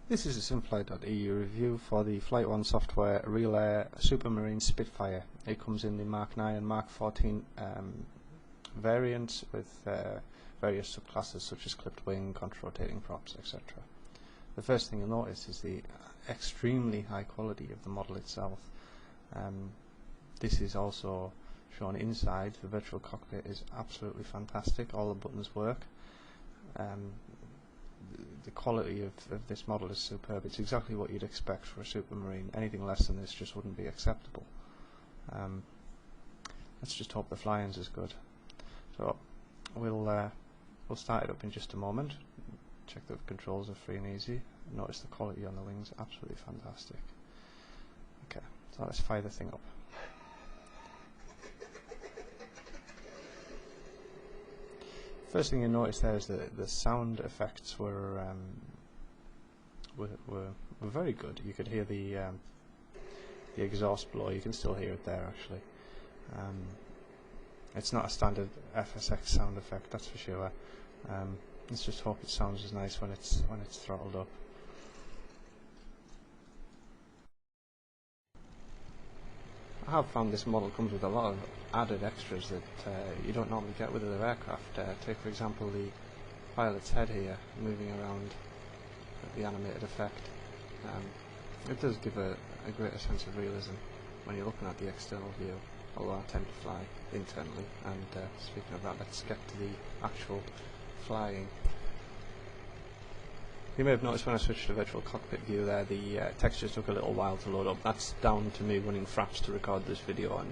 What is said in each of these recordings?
This is a SimFly.EU review for the Flight 1 software Real Air Supermarine Spitfire. It comes in the Mark 9 and Mark 14 variants with various subclasses such as clipped wing, contra-rotating props, etc. The first thing you'll notice is the extremely high quality of the model itself. This is also shown inside. The virtual cockpit is absolutely fantastic. All the buttons work. The quality of this model is superb. It's exactly what you'd expect for a Supermarine. Anything less than this just wouldn't be acceptable. Let's just hope the flying's as good. So we'll start it up in just a moment. Check that the controls are free and easy. Notice the quality on the wings, absolutely fantastic. Okay, so let's fire the thing up. First thing you notice there is that the sound effects were very good. You could hear the exhaust blow. You can still hear it there actually. It's not a standard FSX sound effect, that's for sure. Let's just hope it sounds as nice when it's throttled up. I have found this model comes with a lot of added extras that you don't normally get with other aircraft. Take for example the pilot's head here moving around, the animated effect. It does give a greater sense of realism when you're looking at the external view, although I tend to fly internally. And speaking of that, let's get to the actual flying. You may have noticed when I switched to virtual cockpit view there, the textures took a little while to load up. That's down to me running Fraps to record this video, and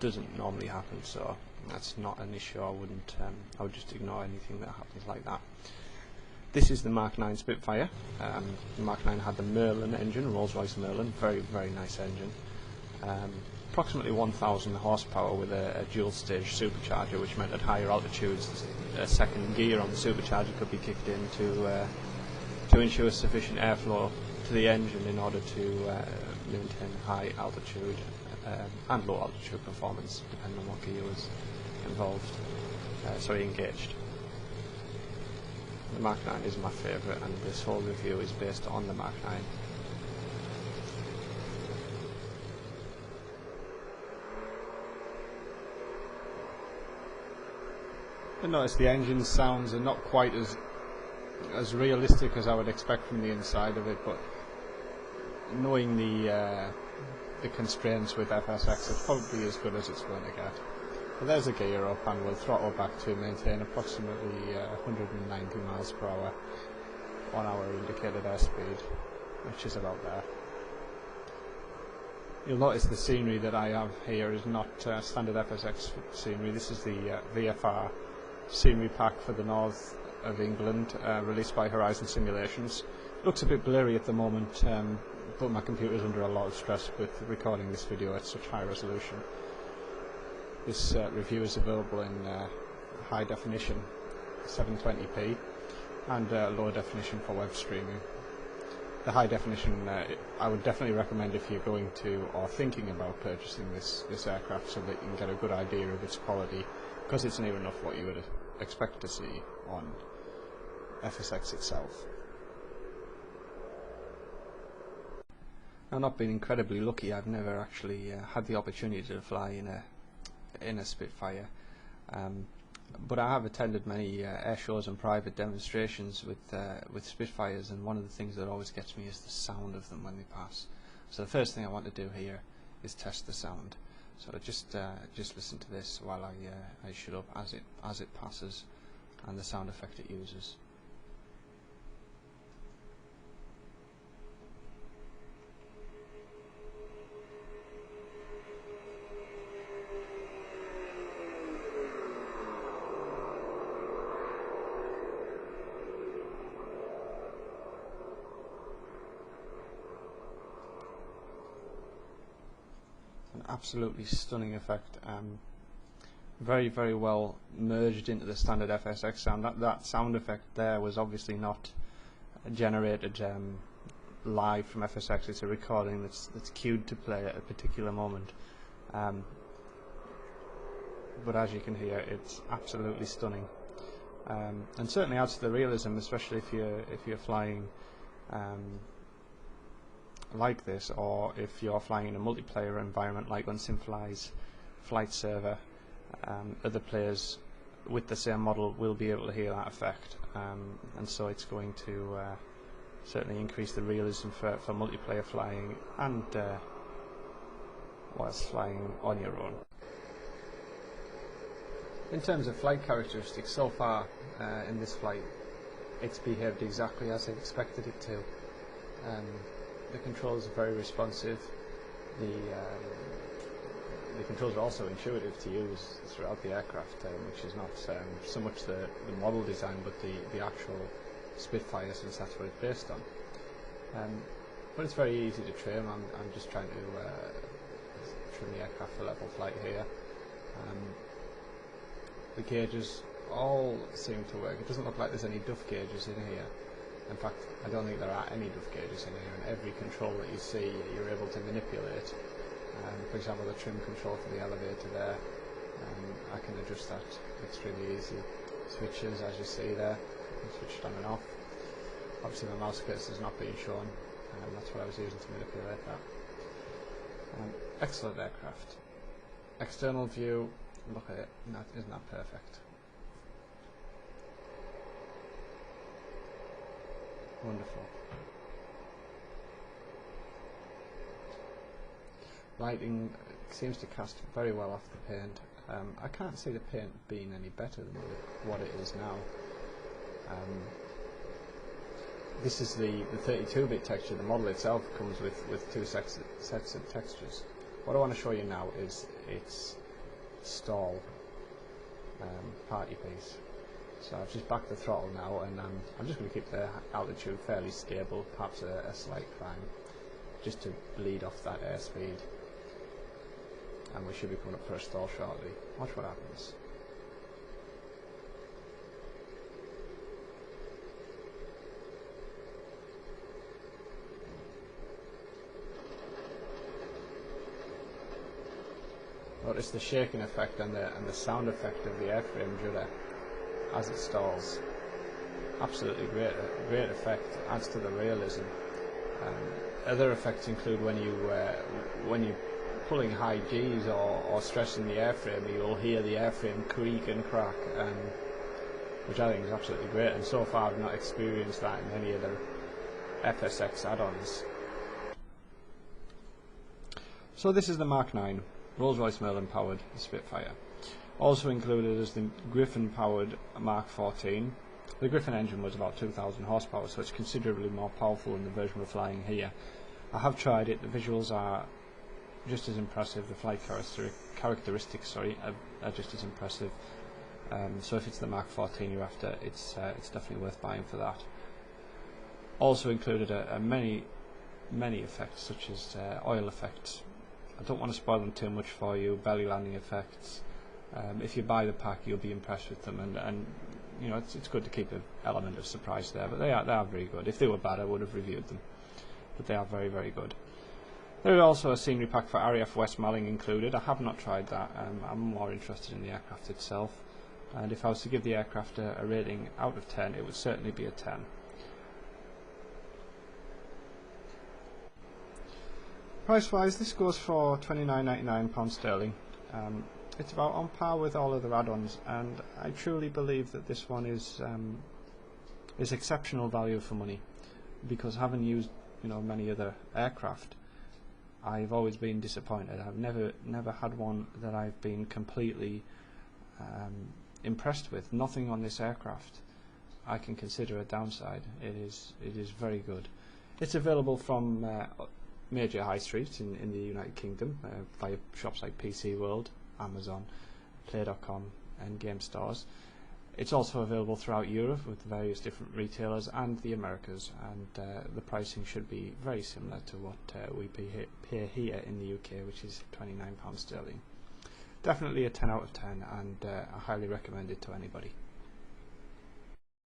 doesn't normally happen, so that's not an issue. I would just ignore anything that happens like that. This is the Mark 9 Spitfire. The Mark 9 had the Merlin engine, Rolls-Royce Merlin, very nice engine. Approximately 1,000 horsepower with a dual-stage supercharger, which meant at higher altitudes a second gear on the supercharger could be kicked in to ensure sufficient airflow to the engine in order to maintain high altitude and low altitude performance, depending on what gear was involved. Engaged. The Mark 9 is my favourite, and this whole review is based on the Mark 9. And notice the engine sounds are not quite as realistic as I would expect from the inside of it, but knowing the constraints with FSX, it's probably as good as it's going to get. But there's a gear up, and we'll throttle back to maintain approximately 190 miles per hour on our indicated airspeed, which is about there. You'll notice the scenery that I have here is not standard FSX scenery. This is the VFR scenery pack for the north of England, released by Horizon Simulations. Looks a bit blurry at the moment, but my computer is under a lot of stress with recording this video at such high resolution. This review is available in high definition 720p and low definition for web streaming. The high definition I would definitely recommend if you're going to or thinking about purchasing this aircraft, so that you can get a good idea of its quality, because it's near enough what you would expect to see on FSX itself. Now, not being incredibly lucky, I've never actually had the opportunity to fly in a Spitfire, but I have attended many air shows and private demonstrations with Spitfires, and one of the things that always gets me is the sound of them when they pass. So the first thing I want to do here is test the sound. So just listen to this while I shut up as it passes, and the sound effect it uses. An absolutely stunning effect. Very well merged into the standard FSX sound. That sound effect there was obviously not generated live from FSX. It's a recording that's cued to play at a particular moment. But as you can hear, it's absolutely stunning, and certainly adds to the realism, especially if you're flying like this, or if you're flying in a multiplayer environment like on SimFly's flight server, other players with the same model will be able to hear that effect, and so it's going to certainly increase the realism for multiplayer flying and whilst flying on your own. In terms of flight characteristics, so far in this flight it's behaved exactly as I expected it to. The controls are very responsive. The controls are also intuitive to use throughout the aircraft, which is not so much the model design, but the actual Spitfire, since that's what it's based on. But it's very easy to trim. I'm just trying to trim the aircraft for level flight here. The gauges all seem to work. It doesn't look like there's any duff gauges in here. In fact, I don't think there are any duff gauges in here, and every control that you see you're able to manipulate. For example, the trim control for the elevator there, I can adjust that extremely easy. Switches, as you see there, switched on and off. Obviously my mouse cursor is not being shown, and that's what I was using to manipulate that. Excellent aircraft. External view, look at it, isn't that perfect? Wonderful. Lighting seems to cast very well off the paint. I can't see the paint being any better than what it is now. This is the 32-bit texture. The model itself comes with two sets of textures. What I want to show you now is its stall party piece. So I've just backed the throttle now, and I'm just going to keep the altitude fairly stable, perhaps a slight climb, just to bleed off that airspeed. And we should be coming up for a stall shortly. Watch what happens. Notice the shaking effect and the sound effect of the airframe judder as it stalls. Absolutely great effect. Adds to the realism. Other effects include when you're pulling high G's or stressing the airframe, you'll hear the airframe creak and crack, which I think is absolutely great. And so far I've not experienced that in any of the FSX add-ons. So this is the Mark 9 Rolls-Royce Merlin powered Spitfire. Also included is the Griffon powered Mark 14. The Griffon engine was about 2,000 horsepower, so it's considerably more powerful than the version we're flying here. I have tried it. The visuals are just as impressive. The flight characteristics are just as impressive. So if it's the Mark 14 you're after, it's definitely worth buying for that. Also included many effects, such as oil effects. I don't want to spoil them too much for you. Belly landing effects. If you buy the pack, you'll be impressed with them, and you know it's good to keep an element of surprise there. But they are very good. If they were bad, I would have reviewed them. But they are very, very good. There is also a scenery pack for RAF West Malling included. I have not tried that. I'm more interested in the aircraft itself. And if I was to give the aircraft a rating out of 10, it would certainly be a 10. Price-wise, this goes for £29.99 sterling. It's about on par with all other add-ons, and I truly believe that this one is exceptional value for money, because having used many other aircraft, I've always been disappointed. I've never had one that I've been completely impressed with. Nothing on this aircraft I can consider a downside. It is very good. It's available from major high streets in the United Kingdom via shops like PC World, Amazon, Play.com and game stores. It's also available throughout Europe with various different retailers and the Americas, and the pricing should be very similar to what we pay here in the UK, which is £29 sterling. Definitely a 10 out of 10, and I highly recommend it to anybody.